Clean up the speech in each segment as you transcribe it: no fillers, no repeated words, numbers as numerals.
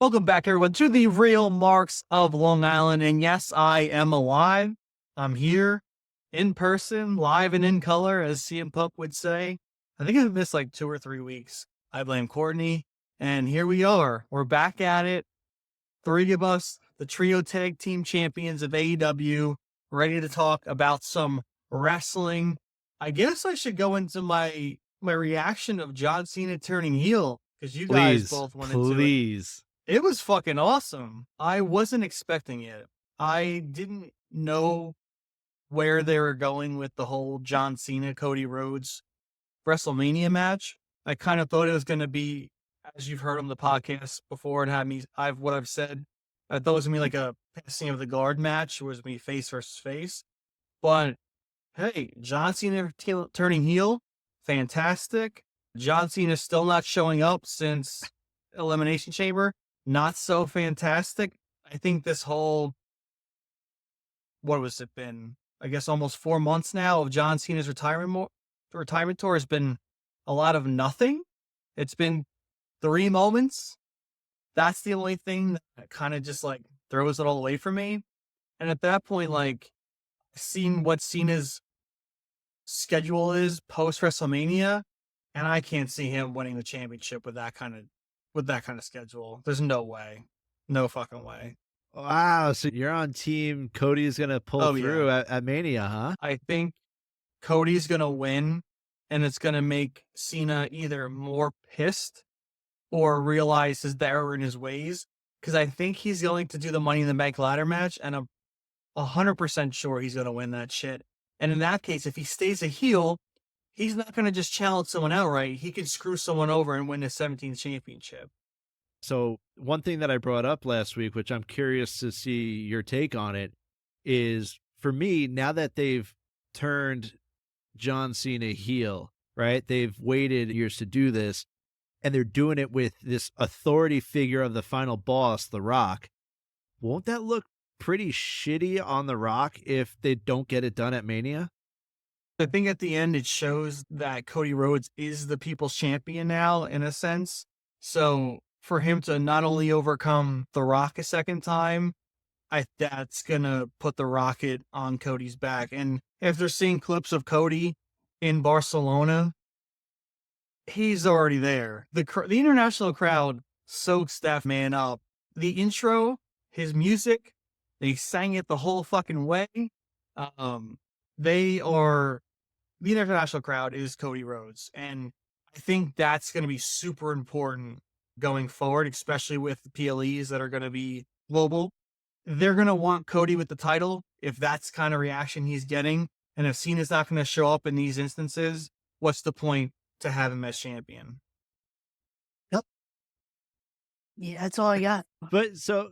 Welcome back, everyone, to the Real Marks of Long Island. And yes, I am alive. I'm here in person, live and in color, as CM Punk would say. I think I've missed like 2 or 3 weeks. I blame Courtney. And here we are. We're back at it. 3 of us, the trio tag team champions of AEW, ready to talk about some wrestling. I guess I should go into my reaction of John Cena turning heel, because you guys both went into it. Please. It was fucking awesome. I wasn't expecting it. I didn't know where they were going with the whole John Cena, Cody Rhodes Wrestlemania match. I kind of thought it was going to be, as you've heard on the podcast before, and I've said, I thought it was going to be like a passing of the guard match, it was going to be face versus face. But hey, John Cena turning heel, fantastic. John Cena still not showing up since Elimination Chamber. Not so fantastic. I think this whole, what was it been? I guess almost 4 months now of John Cena's retirement tour has been a lot of nothing. It's been 3 moments. That's the only thing that kind of just like throws it all away from me. And at that point, like, seeing what Cena's schedule is post WrestleMania, and I can't see him winning the championship with that kind of schedule. There's no way. No fucking way. Wow. So you're on team Cody's going to pull through at Mania, huh? I think Cody's going to win, and it's going to make Cena either more pissed or realize his error in his ways. Because I think he's going to do the Money in the Bank ladder match, and I'm 100% sure he's going to win that shit. And in that case, if he stays a heel, he's not going to just challenge someone outright. He can screw someone over and win his 17th championship. So one thing that I brought up last week, which I'm curious to see your take on it, is for me, now that they've turned John Cena heel, right? They've waited years to do this, and they're doing it with this authority figure of the final boss, The Rock. Won't that look pretty shitty on The Rock if they don't get it done at Mania? I think at the end, it shows that Cody Rhodes is the people's champion now, in a sense. So for him to not only overcome The Rock a second time, that's going to put the rocket on Cody's back. And if they're seeing clips of Cody in Barcelona, he's already there. The international crowd soaks that man up. The intro, his music, they sang it the whole fucking way. The international crowd is Cody Rhodes. And I think that's going to be super important going forward, especially with the PLEs that are going to be global. They're going to want Cody with the title if that's kind of reaction he's getting. And if Cena's not going to show up in these instances, what's the point to have him as champion? Yep. Yeah, that's all I got. But so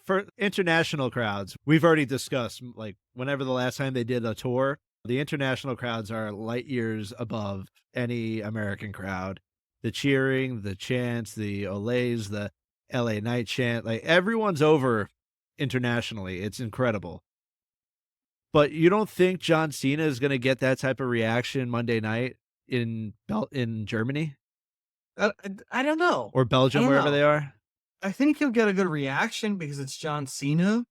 for international crowds, we've already discussed, like, whenever the last time they did a tour, the international crowds are light years above any American crowd. The cheering, the chants, the Olays, the LA Night chant, like, everyone's over internationally. It's incredible. But you don't think John Cena is going to get that type of reaction Monday night in Germany? I don't know. Or Belgium, wherever they are? I think he'll get a good reaction because it's John Cena.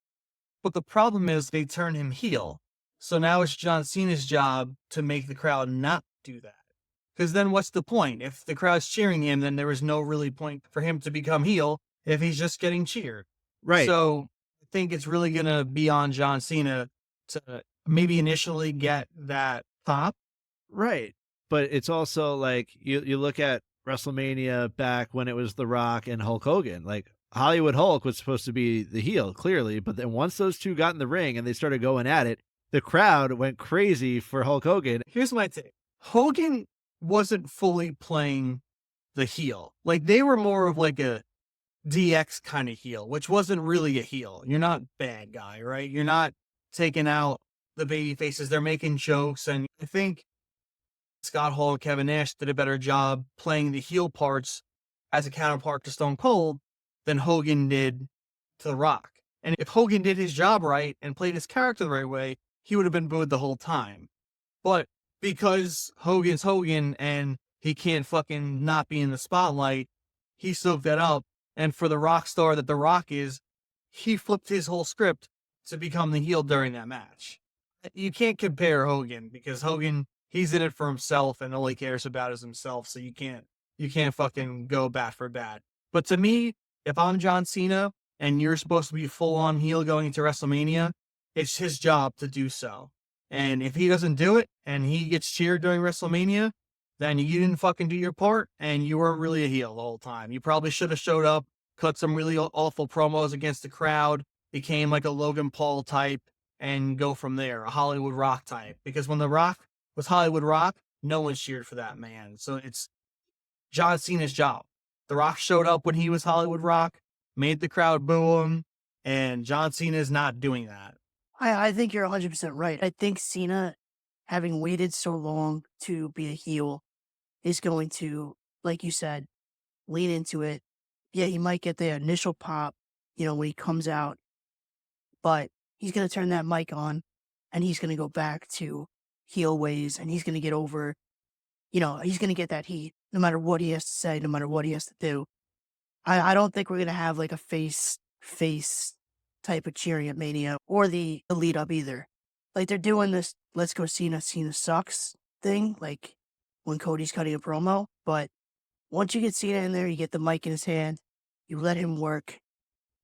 But the problem is they turn him heel. So now it's John Cena's job to make the crowd not do that. Because then what's the point? If the crowd's cheering him, then there is no really point for him to become heel if he's just getting cheered. Right. So I think it's really going to be on John Cena to maybe initially get that pop. Right. But it's also like you look at WrestleMania back when it was The Rock and Hulk Hogan. Like, Hollywood Hulk was supposed to be the heel, clearly. But then once those two got in the ring and they started going at it, the crowd went crazy for Hulk Hogan. Here's my take. Hogan wasn't fully playing the heel. Like, they were more of like a DX kind of heel, which wasn't really a heel. You're not bad guy, right? You're not taking out the baby faces. They're making jokes. And I think Scott Hall and Kevin Nash did a better job playing the heel parts as a counterpart to Stone Cold than Hogan did to The Rock. And if Hogan did his job right and played his character the right way, he would have been booed the whole time. But because Hogan's Hogan and he can't fucking not be in the spotlight, he soaked that up And for the rock star that The Rock is, he flipped his whole script to become the heel during that match. You can't compare Hogan because Hogan, he's in it for himself and all he cares about is himself. So you can't fucking go bat for bat. But to me, if I'm John Cena and you're supposed to be full on heel going into WrestleMania, it's his job to do so. And if he doesn't do it and he gets cheered during WrestleMania, then you didn't fucking do your part and you weren't really a heel the whole time. You probably should have showed up, cut some really awful promos against the crowd, became like a Logan Paul type, and go from there, a Hollywood Rock type. Because when The Rock was Hollywood Rock, no one cheered for that man. So it's John Cena's job. The Rock showed up when he was Hollywood Rock, made the crowd boo him, and John Cena is not doing that. I think you're 100% right. I think Cena, having waited so long to be a heel, is going to, like you said, lean into it. Yeah, he might get the initial pop, when he comes out, but he's going to turn that mic on and he's going to go back to heel ways and he's going to get over, he's going to get that heat no matter what he has to say, no matter what he has to do. I don't think we're going to have like a face type of cheering at Mania or the lead up either. Like they're doing this, let's go Cena sucks thing, like when Cody's cutting a promo. But once you get Cena in there, you get the mic in his hand, you let him work,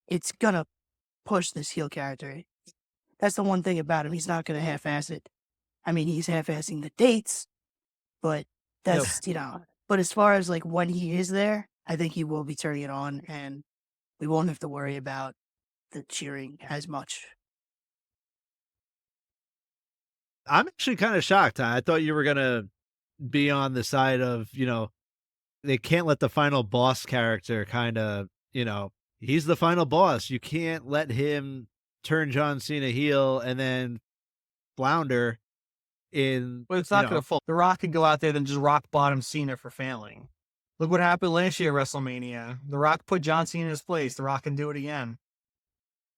it's going to push this heel character. That's the one thing about him. He's not going to half-ass it. I mean, he's half-assing the dates, but that's, but as far as like when he is there, I think he will be turning it on and we won't have to worry about the cheering as much. I'm actually kind of shocked. I thought you were going to be on the side of, they can't let the final boss character kind of, he's the final boss. You can't let him turn John Cena heel and then flounder in. But it's not going to fall. The Rock could go out there and just rock bottom Cena for failing. Look what happened last year at WrestleMania. The Rock put John Cena in his place. The Rock can do it again.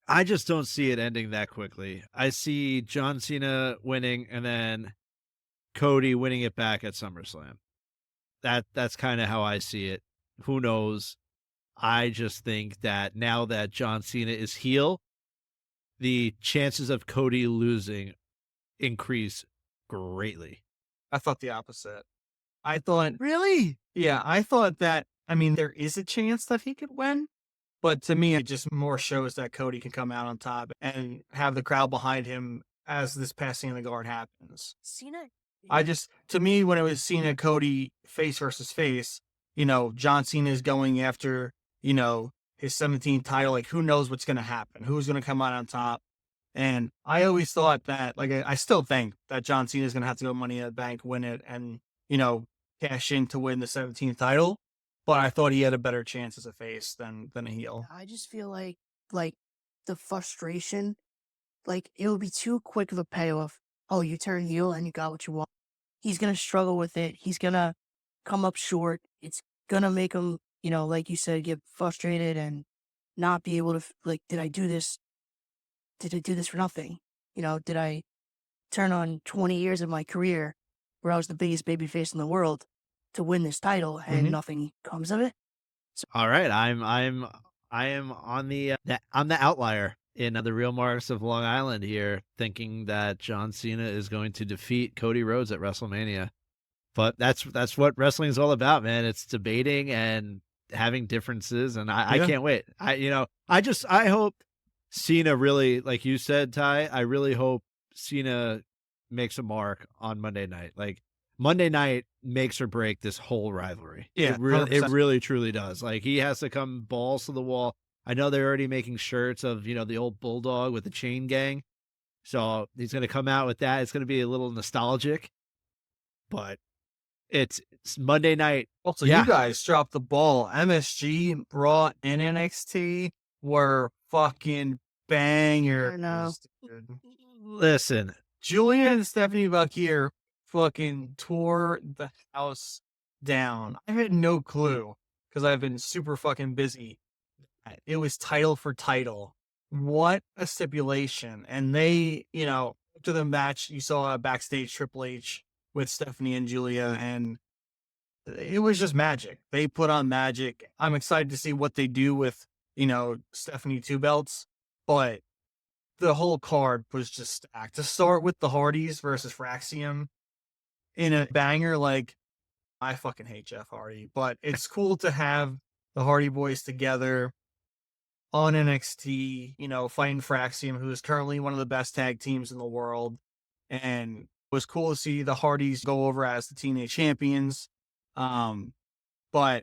I just don't see it ending that quickly. I see John Cena winning and then Cody winning it back at SummerSlam. That's kind of how I see it. Who knows? I just think that now that John Cena is heel, the chances of Cody losing increase greatly. I thought the opposite. I thought, Really? Yeah, I thought that, there is a chance that he could win, but to me, it just more shows that Cody can come out on top and have the crowd behind him as this passing of the guard happens. Cena? To me, when it was Cena, Cody face versus face, John Cena is going after, his 17th title. Like, who knows what's going to happen? Who's going to come out on top? And I always thought that, like, I still think that John Cena is going to have to go Money in the Bank, win it, and, cash in to win the 17th title. But I thought he had a better chance as a face than a heel. I just feel like the frustration, like it would be too quick of a payoff. Oh, you turn heel and you got what you want. He's going to struggle with it. He's going to come up short. It's going to make him, like you said, get frustrated and not be able to, like, did I do this? Did I do this for nothing? Did I turn on 20 years of my career where I was the biggest babyface in the world to win this title and nothing comes of it? So, all right. I am on I'm the outlier in the Real Marks of Long Island here, thinking that John Cena is going to defeat Cody Rhodes at WrestleMania. But that's what wrestling is all about, man. It's debating and having differences, and I can't wait. I hope Cena really, like you said, Ty, I really hope Cena makes a mark on Monday night. Like, Monday night makes or break this whole rivalry. Yeah, it really truly does. Like, he has to come balls to the wall. I know they're already making shirts of, the old Bulldog with the chain gang. So he's going to come out with that. It's going to be a little nostalgic, but it's Monday night. Also, you guys dropped the ball. MSG, Raw, and NXT were fucking bangers. I know. Listen, Julia and Stephanie Buckier fucking tore the house down. I had no clue because I've been super fucking busy. It was title for title. What a stipulation. And they, after the match, you saw a backstage Triple H with Stephanie and Julia, and it was just magic. They put on magic. I'm excited to see what they do with, Stephanie Two Belts, but the whole card was just stacked. To start with the Hardys versus Fraxium in a banger, like, I fucking hate Jeff Hardy, but it's cool to have the Hardy Boys together on NXT, fighting Fraxium, who is currently one of the best tag teams in the world. And it was cool to see the Hardys go over as the Teenage Champions. But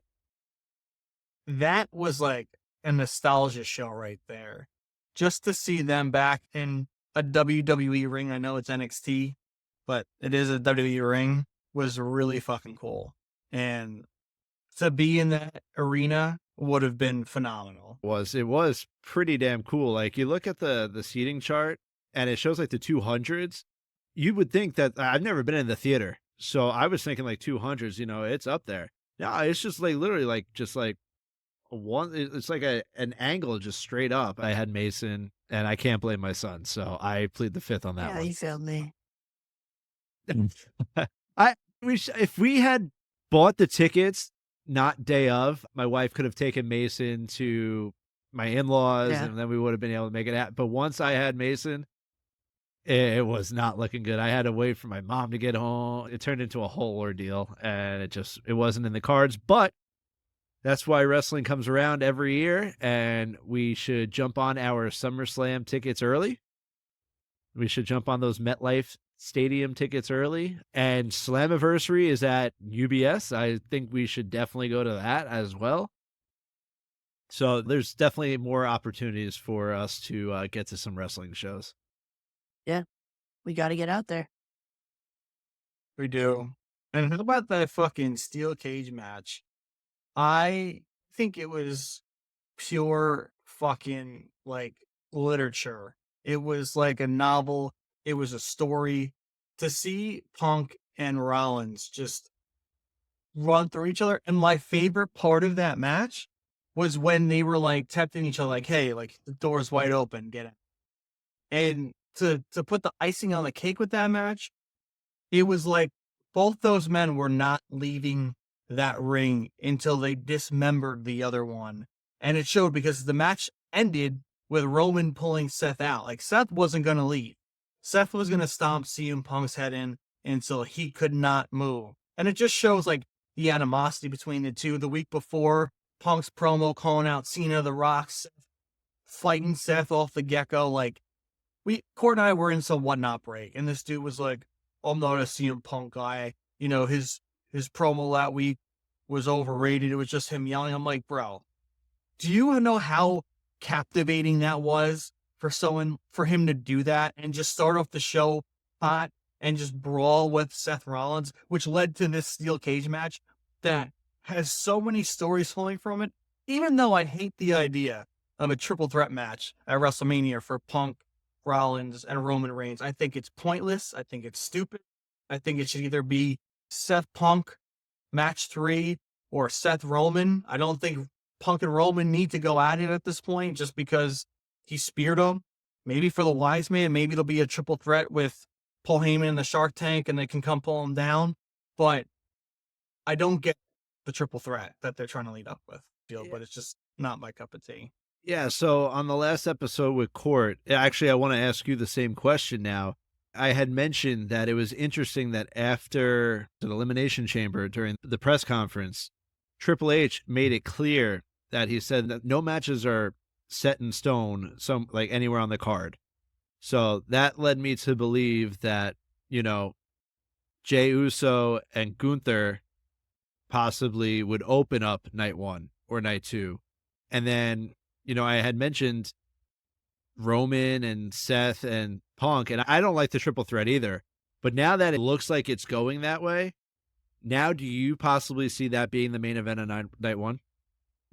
that was like a nostalgia show right there. Just to see them back in a WWE ring. I know it's NXT, but it is a WWE ring, was really fucking cool. And to be in that arena would have been phenomenal. It was pretty damn cool. Like, you look at the seating chart and it shows like the 200s. You would think that I've never been in the theater, so I was thinking like 200s, it's up there. No, it's just like literally like just like it's like an angle just straight up. I had Mason, and I can't blame my son, so I plead the fifth on that Yeah, one. you failed me. If we had bought the tickets not day of, my wife could have taken Mason to my in-laws, Yeah. and then we would have been able to make it happen. But once I had Mason, it was not looking good. I had to wait for my mom to get home. It turned into a whole ordeal, and it wasn't in the cards. But that's why wrestling comes around every year, and we should jump on our SummerSlam tickets early. We should jump on those MetLife Stadium tickets early. And Slammiversary is at UBS. I think we should definitely go to that as well. So there's definitely more opportunities for us to get to some wrestling shows. We got to get out there. We do. And how about that fucking steel cage match? I think it was pure fucking like literature. It was like a novel. It was a story. To see Punk and Rollins just run through each other. And my favorite part of that match was when they were like tempting each other, like, hey, like the door's wide open, get it. And to put the icing on the cake with that match, it was like both those men were not leaving that ring until they dismembered the other one. And it showed because the match ended with Roman pulling Seth out. Like, Seth wasn't going to leave. Seth was going to stomp CM Punk's head in until he could not move. And it just shows like the animosity between the two. The week before, Punk's promo calling out Cena, The Rock, fighting Seth off the get-go. Like, Court and I were in some whatnot break, and this dude was like, I'm not a CM Punk guy. His promo that week was overrated. It was just him yelling. I'm like, bro, do you know how captivating that was for him to do that and just start off the show hot and just brawl with Seth Rollins, which led to this steel cage match that has so many stories flowing from it. Even though I hate the idea of a triple threat match at WrestleMania for Punk, Rollins, and Roman Reigns, I think it's pointless. I think it's stupid. I think it should either be Seth Punk match 3 or Seth Roman. I don't think Punk and Roman need to go at it at this point just because he speared him. Maybe for the wise man, maybe it'll be a triple threat with Paul Heyman in the Shark Tank and they can come pull him down. But I don't get the triple threat that they're trying to lead up with. But it's just not my cup of tea. Yeah, so on the last episode with Court, actually, I want to ask you the same question now. I had mentioned that it was interesting that after the Elimination Chamber during the press conference, Triple H made it clear that he said that no matches are set in stone, like anywhere on the card. So that led me to believe that, Jey Uso and Gunther possibly would open up night 1 or night 2. And then, I had mentioned Roman and Seth and Punk, and I don't like the triple threat either. But now that it looks like it's going that way, now do you possibly see that being the main event of night 1?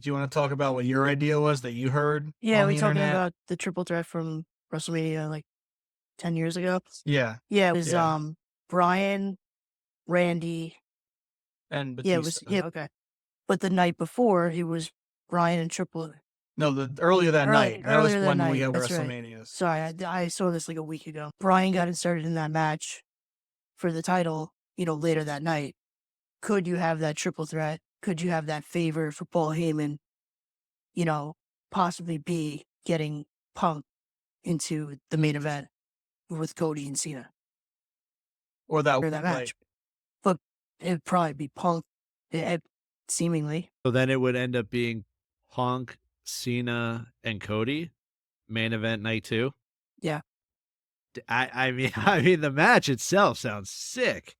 Do you want to talk about what your idea was that you heard? Yeah, on we're the talking internet? about the triple threat from WrestleMania like 10 years ago. Yeah. Yeah, it was Yeah. Brian, Randy. And Batista. Yeah, it was okay. But the night before, he was Brian and Triple. No, earlier that night. That was earlier that when night, we had that's right. WrestleManias. Sorry, I saw this like a week ago. Brian got inserted in that match for the title, later that night. could you have that triple threat? Could you have that favor for Paul Heyman, possibly be getting Punk into the main event with Cody and Cena Or that or that match? like, But it'd probably be Punk, seemingly. So then it would end up being Punk, Cena, and Cody, main event night 2. Yeah. I mean, the match itself sounds sick,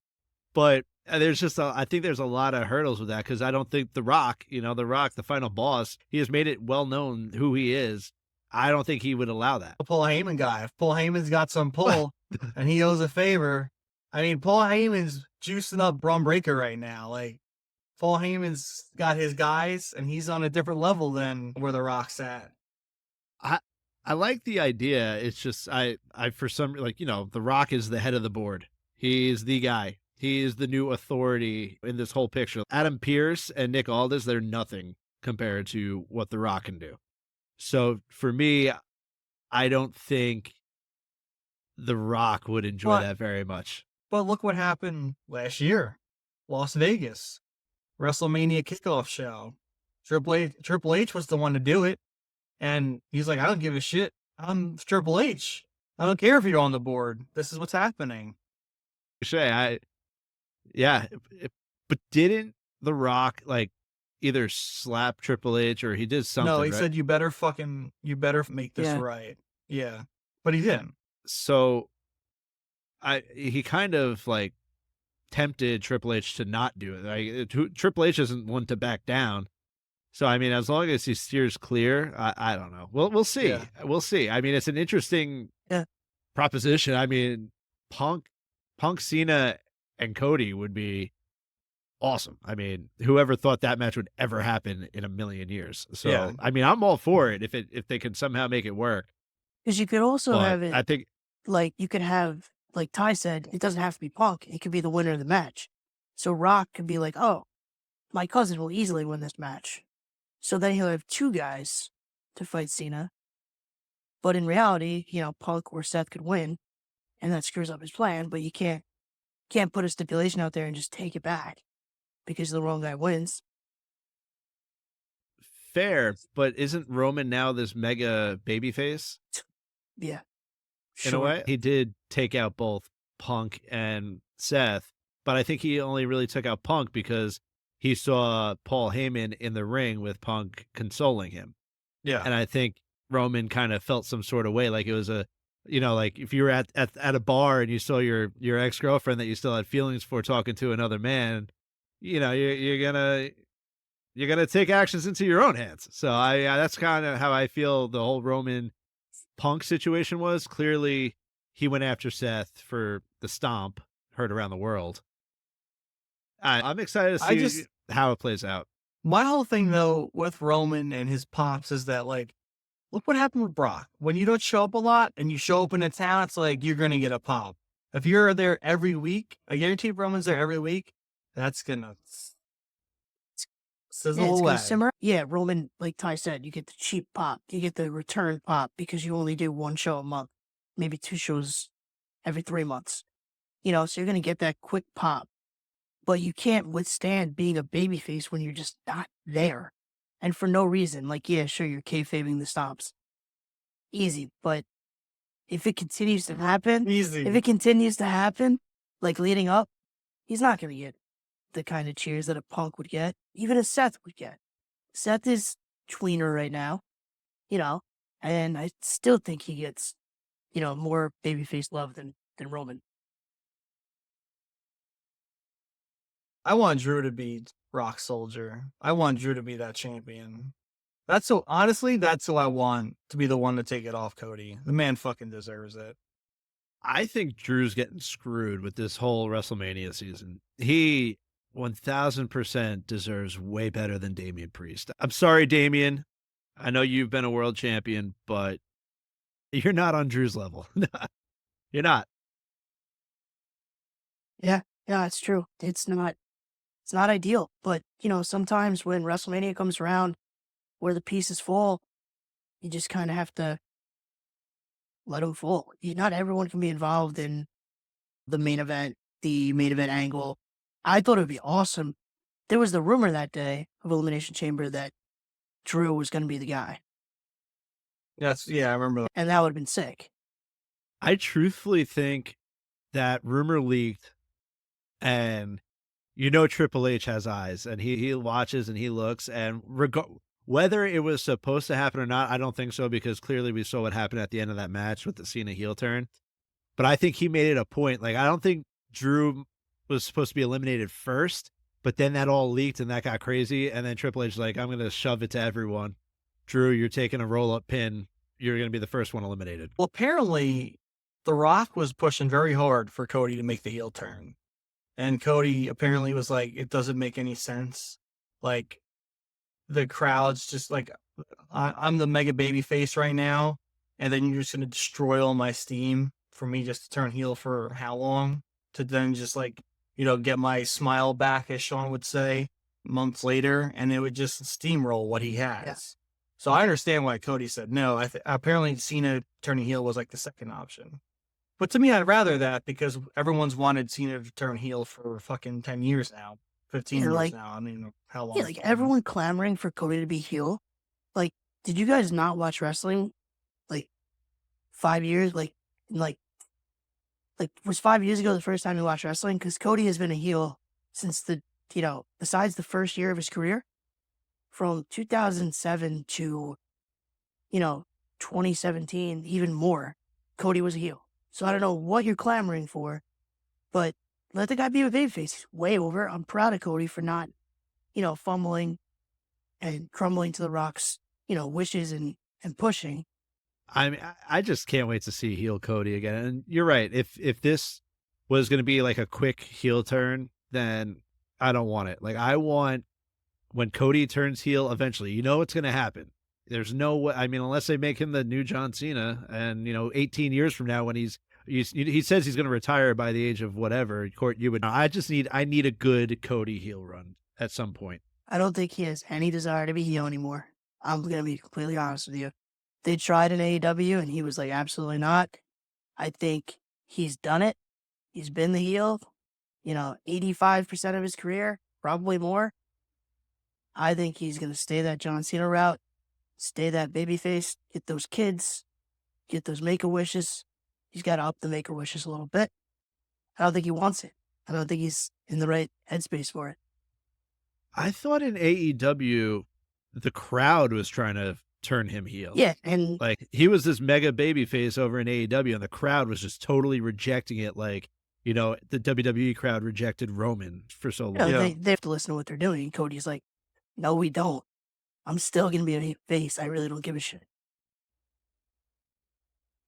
but there's just I think there's a lot of hurdles with that because I don't think The Rock, the final boss, he has made it well known who he is. I don't think he would allow that. a Paul Heyman guy. If Paul Heyman's got some pull and he owes a favor, I mean, Paul Heyman's juicing up Braun Breaker right now. Like, Paul Heyman's got his guys, and he's on a different level than where The Rock's at. I like the idea. It's just I for some The Rock is the head of the board. He's the guy. He is the new authority in this whole picture. Adam Pearce and Nick Aldis, they're nothing compared to what The Rock can do. So for me, I don't think The Rock would enjoy that very much. But look what happened last year. Las Vegas. WrestleMania kickoff show. Triple H was the one to do it. And he's like, I don't give a shit. I'm Triple H. I don't care if you're on the board. This is what's happening. But didn't The Rock either slap Triple H or he did something? No, he right? said you better make this right. Yeah, but he didn't. So he kind of tempted Triple H to not do it. Triple H isn't one to back down. So I mean, as long as he steers clear, I don't know. We'll see. Yeah. We'll see. I mean, it's an interesting proposition. I mean, Punk, Cena, and Cody would be awesome. I mean, whoever thought that match would ever happen in a million years? So I mean, I'm all for it if they can somehow make it work. Because you could also have it. I think you could have, like Ty said, it doesn't have to be Punk. It could be the winner of the match. So Rock could be like, oh, my cousin will easily win this match. So then he'll have 2 guys to fight Cena. But in reality, Punk or Seth could win, and that screws up his plan. But you can't put a stipulation out there and just take it back because the wrong guy wins. Fair, but isn't Roman now this mega babyface? Yeah. In a way, he did take out both Punk and Seth, but I think he only really took out Punk because he saw Paul Heyman in the ring with Punk consoling him. Yeah. And I think Roman kind of felt some sort of way, like it was if you were at a bar and you saw your ex-girlfriend that you still had feelings for talking to another man, you're gonna take actions into your own hands. So that's kind of how I feel the whole Roman Punk situation was. Clearly, he went after Seth for the stomp heard around the world. I'm excited to see how it plays out. My whole thing, though, with Roman and his pops is that, look what happened with Brock. When you don't show up a lot and you show up in a town, it's like you're going to get a pop. If you're there every week, I guarantee Roman's there every week, that's going to sizzle away. Simmer. Yeah, Roman, like Ty said, you get the cheap pop. You get the return pop because you only do 1 show a month, maybe 2 shows every 3 months. So you're going to get that quick pop. But you can't withstand being a babyface when you're just not there. And for no reason. Sure, you're kayfabing the stops. Easy. But if it continues to happen, leading up, he's not going to get the kind of cheers that a Punk would get, even a Seth would get. Seth is tweener right now, and I still think he gets, more babyface love than Roman. I want Drew to be Rock Soldier. I want Drew to be that champion. Honestly, that's who I want to be the one to take it off Cody. The man fucking deserves it. I think Drew's getting screwed with this whole WrestleMania season. He 1000% deserves way better than Damian Priest. I'm sorry, Damian. I know you've been a world champion, but you're not on Drew's level. You're not. Yeah, it's true. It's not ideal, but sometimes when WrestleMania comes around where the pieces fall, you just kind of have to let them fall. Not everyone can be involved in the main event angle, I thought it would be awesome. There was the rumor that day of Elimination Chamber that Drew was going to be the guy, Yeah, I remember that. and that would have been sick. I truthfully think that rumor leaked, and Triple H has eyes, and he watches and he looks, and whether it was supposed to happen or not, I don't think so, because clearly we saw what happened at the end of that match with the Cena heel turn. But I think he made it a point. Like, I don't think Drew was supposed to be eliminated first, but then that all leaked and that got crazy. And then Triple H like, I'm going to shove it to everyone. Drew, you're taking a roll-up pin. You're going to be the first one eliminated. Well, apparently, The Rock was pushing very hard for Cody to make the heel turn. And Cody apparently was like, it doesn't make any sense. Like, the crowd's just like, I'm the mega baby face right now, and then you're just going to destroy all my steam for me just to turn heel for how long? To then just like, get my smile back, as Sean would say, months later, and it would just steamroll what he has. Yeah. So I understand why Cody said no. Apparently Cena turning heel was like the second option. But to me, I'd rather that, because everyone's wanted Cena to turn heel for fucking 10 years now. 15 years now. I mean, how long? Yeah, like everyone clamoring for Cody to be heel. Like, did you guys not watch wrestling like 5 years? Like was 5 years ago the first time you watched wrestling? Because Cody has been a heel since besides the first year of his career, from 2007 to, 2017, even more, Cody was a heel. So I don't know what you're clamoring for, but let the guy be a babyface. He's way over. I'm proud of Cody for not, fumbling and crumbling to the Rock's, wishes and pushing. I mean, I just can't wait to see heel Cody again. And you're right. If this was going to be like a quick heel turn, then I don't want it. Like, I want when Cody turns heel eventually, what's going to happen. There's no way. I mean, unless they make him the new John Cena, and 18 years from now, when he says he's going to retire by the age of whatever. Court, I need a good Cody heel run at some point. I don't think he has any desire to be heel anymore. I'm going to be completely honest with you. They tried in AEW and he was like, absolutely not. I think he's done it. He's been the heel, 85% of his career, probably more. I think he's going to stay that John Cena route, stay that babyface, get those kids, get those Make-A-Wishes. He's got to up the Make-A-Wishes a little bit. I don't think he wants it. I don't think he's in the right headspace for it. I thought in AEW, the crowd was trying to turn him heel. Yeah, and like, he was this mega babyface over in AEW, and the crowd was just totally rejecting it. Like, the WWE crowd rejected Roman for so long. They have to listen to what they're doing. Cody's like, no, we don't. I'm still going to be a face. I really don't give a shit.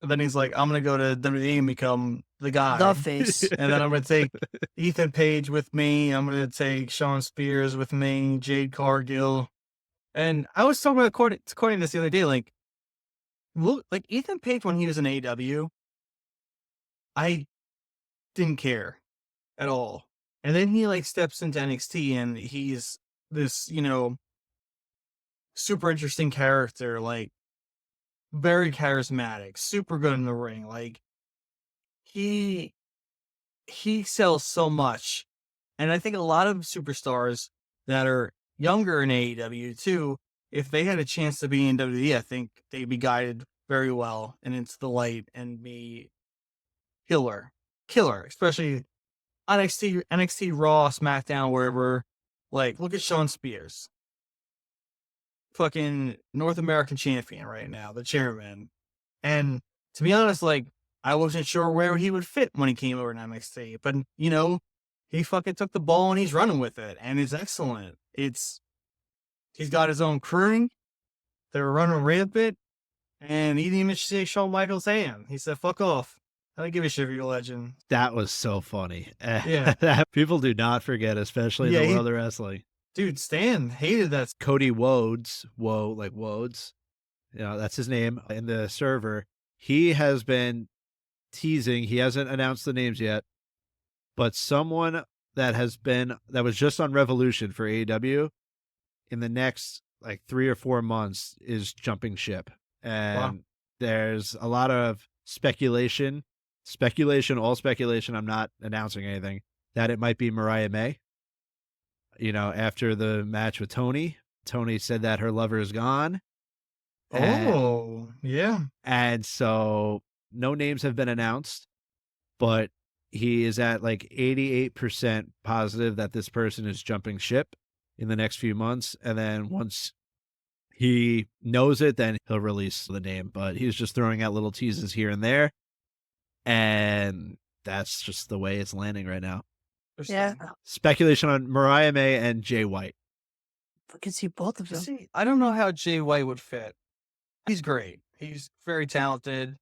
And then he's like, I'm going to go to WWE and become the guy. The face. And then I'm going to take Ethan Page with me. I'm going to take Sean Spears with me, Jade Cargill. And I was talking about quoting this the other day, like, look, like Ethan Page when he was in AEW, I didn't care at all. And then he like steps into NXT and he's this, super interesting character, like very charismatic, super good in the ring. Like he sells so much. And I think a lot of superstars that are younger in AEW too, if they had a chance to be in WWE, I think they'd be guided very well and into the light and be killer, especially NXT Raw, SmackDown, wherever. Like, look at Sean Spears, fucking North American champion right now, the chairman. And to be honest, like, I wasn't sure where he would fit when he came over to NXT, but he fucking took the ball and he's running with it, and it's excellent. He's got his own crew. They were running rampant, and he didn't even shake Shawn Michaels' hand. He said, "Fuck off. I don't give a shit if you're a legend." That was so funny. Yeah. People do not forget, especially in the world of wrestling. Dude, Stan hated that. Cody Rhodes, like Rhodes, that's his name in the server. He has been teasing. He hasn't announced the names yet, but someone that was just on Revolution for AEW in the next like 3 or 4 months is jumping ship. And there's a lot of speculation, all speculation. I'm not announcing anything, that it might be Mariah May. After the match with Tony said that her lover is gone. Oh, yeah. And so no names have been announced, but he is at like 88% positive that this person is jumping ship in the next few months. And then once he knows it, then he'll release the name. But he's just throwing out little teases here and there. And that's just the way it's landing right now. Yeah, Speculation on Mariah May and Jay White. I can see both of them. See, I don't know how Jay White would fit. He's great. He's very talented.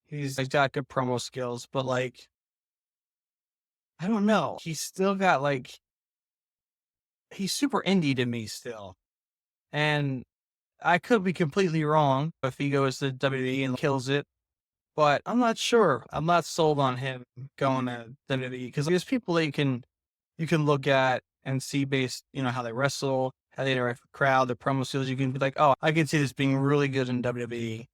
He's got good promo skills, but like, I don't know. He's still got like, he's super indie to me still. And I could be completely wrong if he goes to WWE and kills it, but I'm not sure. I'm not sold on him going to WWE because there's people that you can look at and see based, how they wrestle, how they interact with the crowd, their promo skills. You can be like, oh, I can see this being really good in WWE.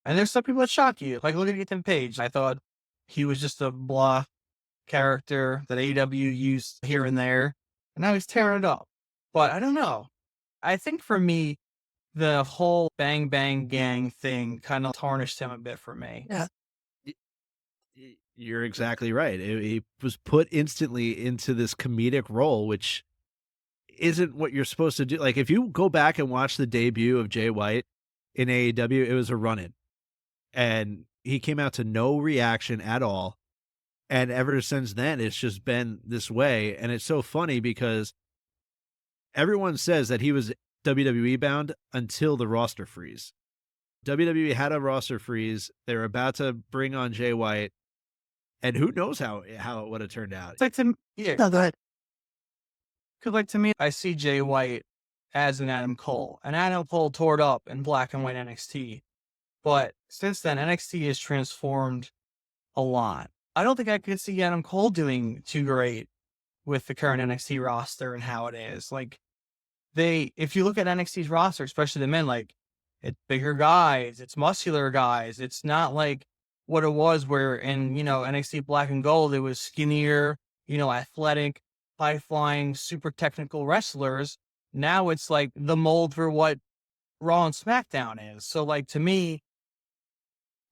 And there's some people that shock you. Like, look at Ethan Page. I thought he was just a blah character that AEW used here and there, and now he's tearing it up. But I don't know. I think for me, the whole Bang Bang Gang thing kind of tarnished him a bit for me. Yeah. You're exactly right. He was put instantly into this comedic role, which isn't what you're supposed to do. Like, if you go back and watch the debut of Jay White in AEW, it was a run-in. And he came out to no reaction at all. And ever since then, it's just been this way. And it's so funny because everyone says that he was WWE bound until the roster freeze. WWE had a roster freeze. They were about to bring on Jay White. And who knows how it would have turned out. It's like to yeah, No, go ahead. because like to me, I see Jay White as an Adam Cole, and Adam Cole tore it up in Black and White NXT. But since then, NXT has transformed a lot. I don't think I could see Adam Cole doing too great with the current NXT roster and how it is. Like, if you look at NXT's roster, especially the men, like, it's bigger guys, it's muscular guys. It's not like what it was where in, NXT Black and Gold, it was skinnier, athletic, high-flying, super technical wrestlers. Now it's like the mold for what Raw and SmackDown is. So, like, to me,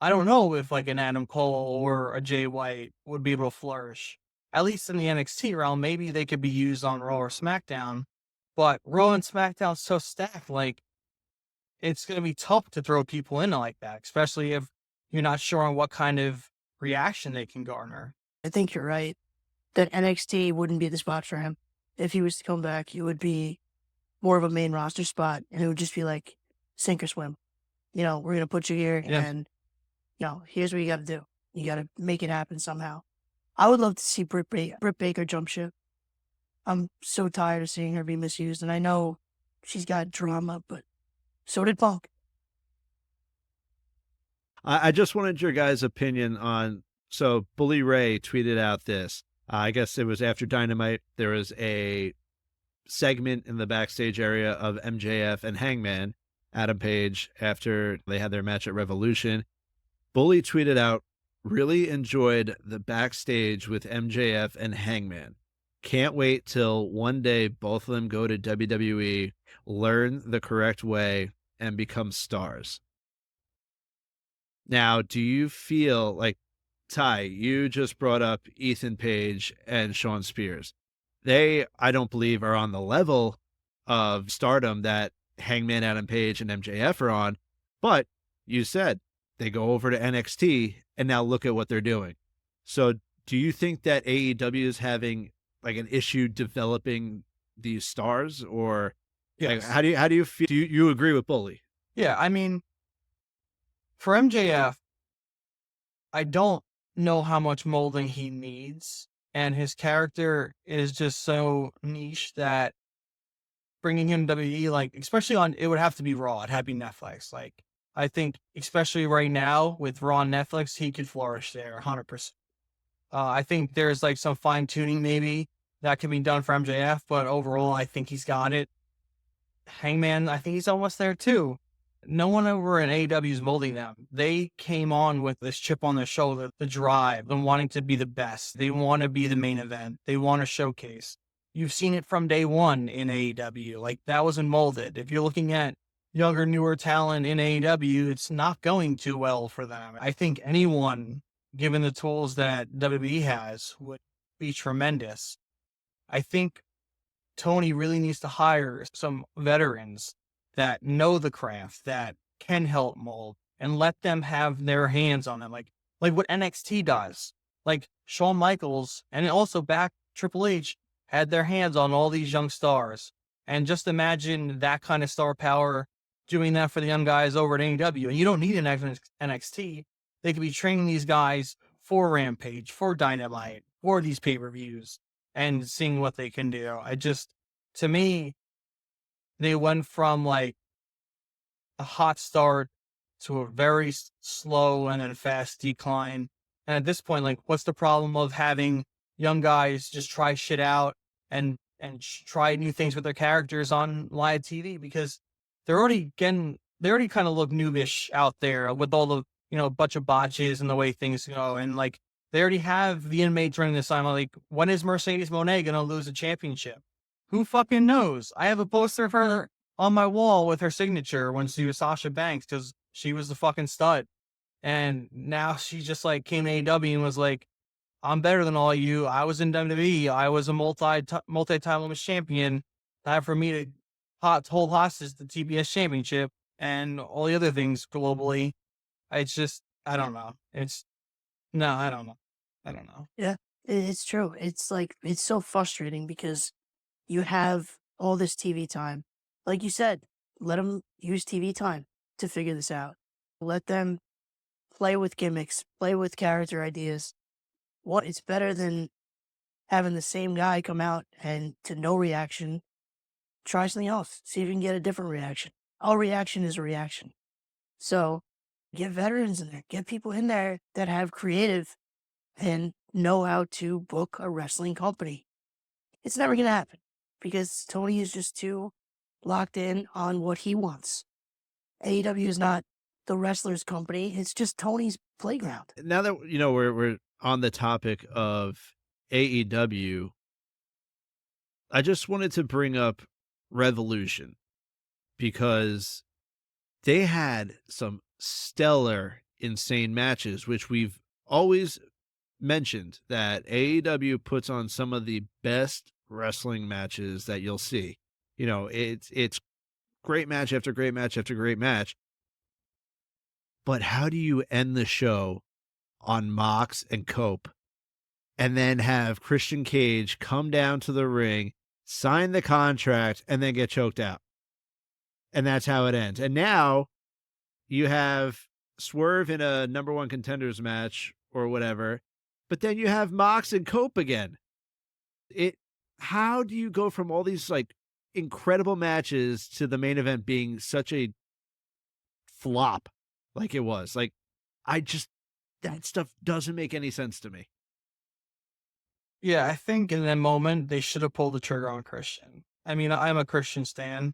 I don't know if like an Adam Cole or a Jay White would be able to flourish. At least in the NXT realm, maybe they could be used on Raw or SmackDown. But Raw and SmackDown's so stacked, like, it's going to be tough to throw people in like that, especially if you're not sure on what kind of reaction they can garner. I think you're right that NXT wouldn't be the spot for him. If he was to come back, it would be more of a main roster spot, and it would just be like sink or swim. We're going to put you here, and, here's what you got to do. You got to make it happen somehow. I would love to see Britt Baker jump ship. I'm so tired of seeing her be misused, and I know she's got drama, but so did Punk. I just wanted your guys' opinion on, so Bully Ray tweeted out this. I guess it was after Dynamite. There was a segment in the backstage area of MJF and Hangman, Adam Page, after they had their match at Revolution. Bully tweeted out, really enjoyed the backstage with MJF and Hangman. Can't wait till one day both of them go to WWE, learn the correct way, and become stars. Now, do you feel like, Ty, you just brought up Ethan Page and Shawn Spears. They, I don't believe, are on the level of stardom that Hangman Adam Page and MJF are on, but you said they go over to NXT and now look at what they're doing. So do you think that AEW is having like an issue developing these stars, or like, how do you feel? Do you agree with Bully? Yeah, I mean, for MJF, I don't know how much molding he needs, and his character is just so niche that bringing him to WWE, like, especially on, it would have to be Raw, it'd have to be Netflix. Like, I think, especially right now with Raw and Netflix, he could flourish there 100%. I think there's like some fine tuning maybe that can be done for MJF, but overall, I think he's got it. Hangman, I think he's almost there too. no one over in AEW is molding them. They came on with this chip on their shoulder, the drive, them wanting to be the best. They want to be the main event. They want to showcase. You've seen it from day one in AEW. Like, that wasn't molded. If you're looking at younger, newer talent in AEW, it's not going too well for them. I think anyone, given the tools that WWE has, would be tremendous. I think Tony really needs to hire some veterans that know the craft, that can help mold, and let them have their hands on them. Like what NXT does. Like Shawn Michaels, and also back Triple H, had their hands on all these young stars. And just imagine that kind of star power doing that for the young guys over at AEW. And you don't need an NXT. They could be training these guys for Rampage, for Dynamite, for these pay-per-views, and seeing what they can do. To me, they went from like a hot start to a very slow and then fast decline. And at this point, like, what's the problem of having young guys just try shit out and try new things with their characters on live TV? Because they already kind of look noobish out there with all the, bunch of botches and the way things go. And like, they already have the inmates running this time. Like, when is Mercedes Moné going to lose a championship? Who fucking knows? I have a poster of her on my wall with her signature when she was Sasha Banks, because she was the fucking stud. And now she just like came to AEW and was like, I'm better than all of you. I was in WWE. I was a multi-title champion. Time for me to hold hostage the TBS championship and all the other things globally. It's just, I don't know. I don't know. Yeah, it's true. It's like, it's so frustrating because you have all this TV time. Like you said, let them use TV time to figure this out. Let them play with gimmicks, play with character ideas. It's better than having the same guy come out and to no reaction, try something else, see if you can get a different reaction. All reaction is a reaction. So get veterans in there, get people in there that have creative and know how to book a wrestling company. It's never going to happen because Tony is just too locked in on what he wants. AEW is not the wrestler's company. It's just Tony's playground. Now that, we're on the topic of AEW, I just wanted to bring up Revolution because they had some stellar, insane matches, which we've always mentioned that AEW puts on some of the best wrestling matches that you'll see. It's great match after great match after great match. But how do you end the show on Mox and Cope and then have Christian Cage come down to the ring, sign the contract, and then get choked out? And that's how it ends. And now you have Swerve in a number one contenders match or whatever, but then you have Mox and Cope again. How do you go from all these like incredible matches to the main event being such a flop like it was? Like, that stuff doesn't make any sense to me. Yeah, I think in that moment, they should have pulled the trigger on Christian. I mean, I'm a Christian stan,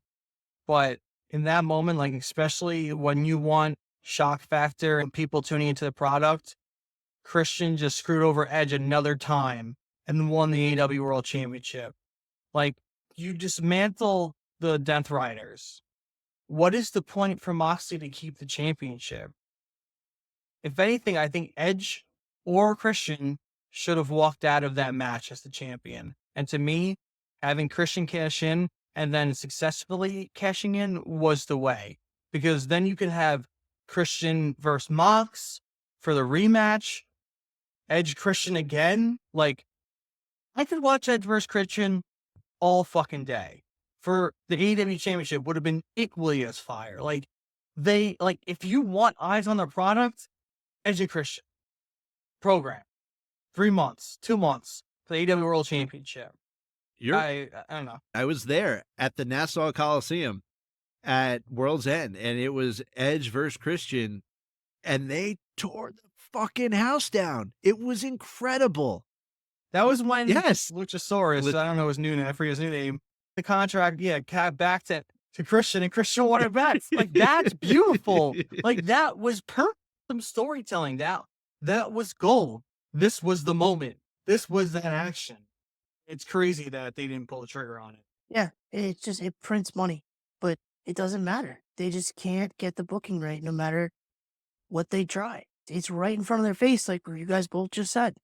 but in that moment, like, especially when you want shock factor and people tuning into the product, Christian just screwed over Edge another time and won the AEW World Championship. Like, you dismantle the Death Riders. What is the point for Moxley to keep the championship? If anything, I think Edge or Christian should have walked out of that match as the champion. And to me, having Christian cash in and then successfully cashing in was the way. Because then you can have Christian versus Mox for the rematch, Edge Christian again. Like, I could watch Edge versus Christian all fucking day. For the AEW Championship would have been equally as fire. Like, if you want eyes on the product, Edge and Christian program 3 months, 2 months for the AEW World Championship. I don't know. I was there at the Nassau Coliseum at World's End, and it was Edge versus Christian, and they tore the fucking house down. It was incredible. That was when Luchasaurus, I don't know his new name, I forget his new name. The contract, backed it to Christian, and Christian won it back. Like, that's beautiful. Like, that was perfect storytelling. That was gold. This was the moment. This was that action. It's crazy that they didn't pull the trigger on it. Yeah, it prints money, but it doesn't matter. They just can't get the booking right no matter what they try. It's right in front of their face, like you guys both just said.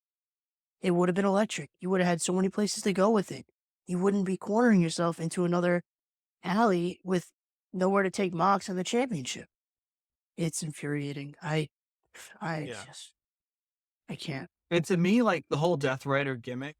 It would have been electric. You would have had so many places to go with it. You wouldn't be cornering yourself into another alley with nowhere to take Mox and the championship. It's infuriating. I can't. And to me, like, the whole Death Rider gimmick,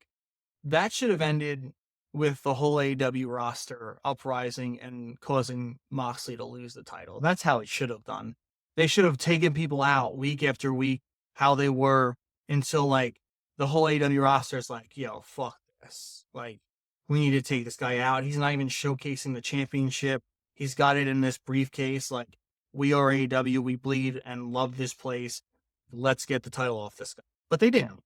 that should have ended with the whole AEW roster uprising and causing Moxley to lose the title. That's how it should have done. They should have taken people out week after week, how they were, until, like, the whole AEW roster is like, yo, fuck this. Like, we need to take this guy out. He's not even showcasing the championship. He's got it in this briefcase. Like, we are AEW. We bleed and love this place. Let's get the title off this guy. But they didn't.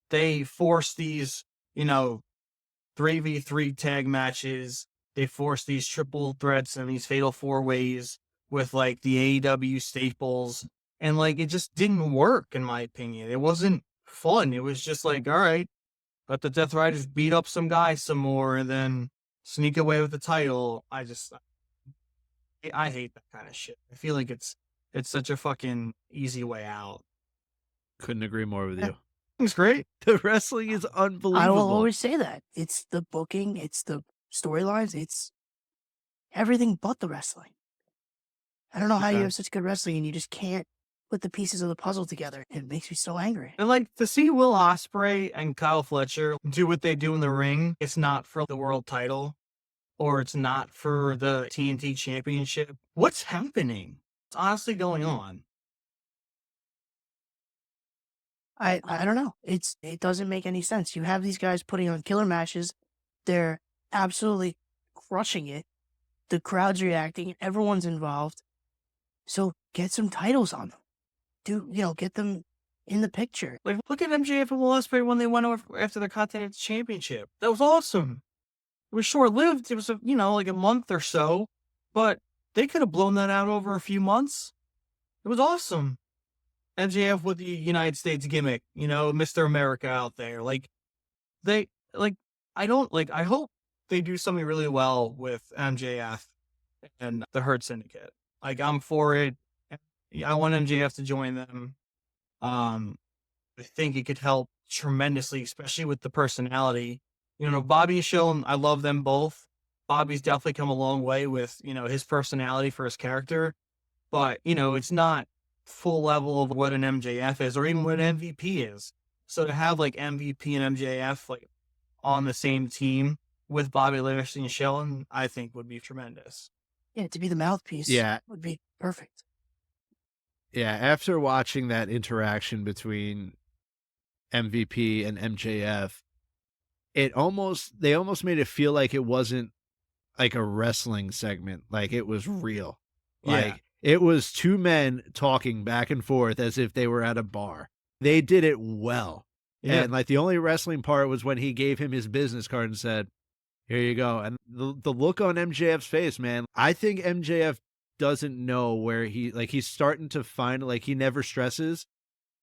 They forced these, 3v3 tag matches. They forced these triple threats and these fatal 4-ways with, like, the AEW staples. And, like, it just didn't work, in my opinion. It wasn't fun. It was just like, all right, let the Death Riders beat up some guys some more and then sneak away with the title. I hate that kind of shit. I feel like it's such a fucking easy way out. Couldn't agree more with you. It's great. The wrestling is unbelievable. I will always say that. It's the booking, it's the storylines, it's everything but the wrestling. I don't know how you have such good wrestling and you just can't put the pieces of the puzzle together. It makes me so angry. And, like, to see Will Ospreay and Kyle Fletcher do what they do in the ring, it's not for the world title or it's not for the TNT championship. What's happening? What's honestly going on? I don't know. It doesn't make any sense. You have these guys putting on killer matches. They're absolutely crushing it. The crowd's reacting. Everyone's involved. So get some titles on them. Get them in the picture. Like, look at MJF and Will Ospreay when they went over after the Continental Championship. That was awesome. It was short-lived. It was, like a month or so. But they could have blown that out over a few months. It was awesome. MJF with the United States gimmick, Mr. America out there. I hope they do something really well with MJF and the Hurt Syndicate. Like, I'm for it. I want MJF to join them. I think it could help tremendously, especially with the personality. Bobby and Sheldon, I love them both. Bobby's definitely come a long way with, his personality for his character. But, it's not full level of what an MJF is or even what an MVP is. So to have, like, MVP and MJF, like, on the same team with Bobby Lashley and Sheldon, I think would be tremendous. Yeah, to be the mouthpiece would be perfect. Yeah, after watching that interaction between MVP and MJF, they almost made it feel like it wasn't like a wrestling segment, like it was real. Like, it was two men talking back and forth as if they were at a bar. They did it well. Yeah. And, like, the only wrestling part was when he gave him his business card and said, here you go. And the look on MJF's face, man, I think MJF doesn't know where he's starting to find, like, he never stresses.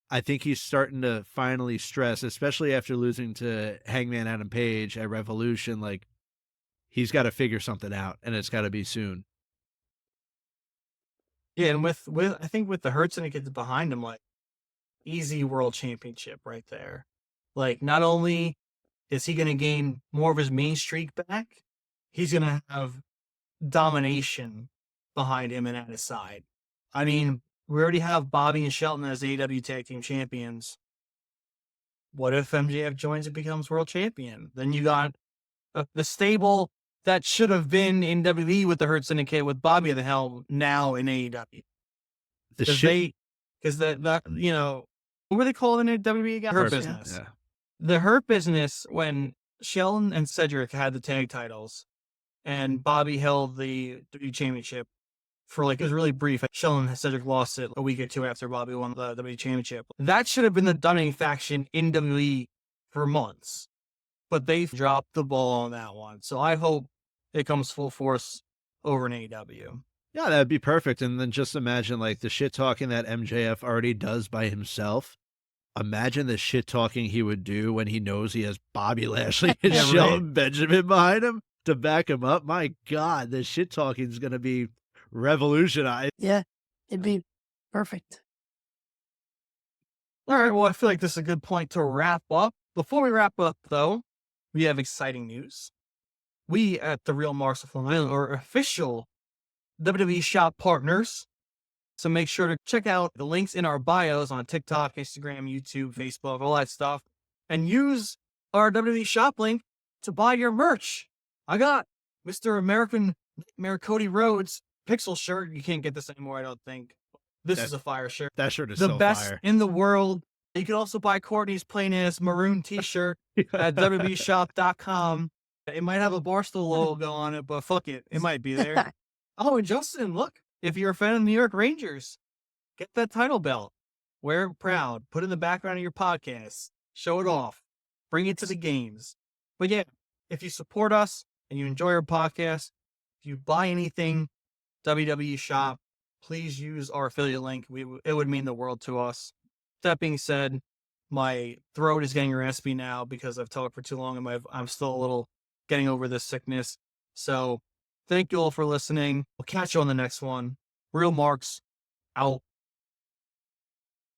I think he's starting to finally stress, especially after losing to Hangman Adam Page at Revolution. Like, he's got to figure something out, and it's got to be soon. Yeah, and with I think with the Hurt Syndicate behind him, like, easy world championship right there. Like, not only is he going to gain more of his main streak back, he's going to have domination behind him and at his side. I mean, we already have Bobby and Shelton as AEW Tag Team Champions. What if MJF joins and becomes world champion? Then you got the stable that should have been in WWE with the Hurt Syndicate with Bobby at the helm now in AEW. Because what were they called in WWE again? Hurt Business. Yeah. The Hurt Business, when Sheldon and Cedric had the tag titles and Bobby held the WWE Championship for, like, it was really brief. Sheldon and Cedric lost it a week or two after Bobby won the WWE Championship. That should have been the dominating faction in WWE for months. But they dropped the ball on that one. So I hope it comes full force over in AEW. Yeah, that'd be perfect. And then just imagine like the shit talking that MJF already does by himself. Imagine the shit talking he would do when he knows he has Bobby Lashley and Yeah, Shelton right. Benjamin behind him to back him up. My God, the shit talking is going to be revolutionized. Yeah, it'd be perfect. All right, well, I feel like this is a good point to wrap up. Before we wrap up, though, we have exciting news. We at the Real Marks of Long Island are official WWE Shop partners. So make sure to check out the links in our bios on TikTok, Instagram, YouTube, Facebook, all that stuff. And use our WWE Shop link to buy your merch. I got Mr. American Nightmare Cody Rhodes pixel shirt. You can't get this anymore, I don't think. This is a fire shirt. That shirt is The so best fire. in the world. You can also buy Courtney's plain ass maroon t-shirt at WWEshop.com. It might have a Barstool logo on it, but fuck it. It might be there. Oh, and Justin, look, if you're a fan of the New York Rangers, get that title belt. Wear it proud. Put it in the background of your podcast. Show it off. Bring it to the games. But yeah, if you support us and you enjoy our podcast, if you buy anything, WWE Shop, please use our affiliate link. It would mean the world to us. That being said, my throat is getting raspy now because I've talked for too long and I'm still a little getting over this sickness. So thank you all for listening. We'll catch you on the next one. Real Marks out.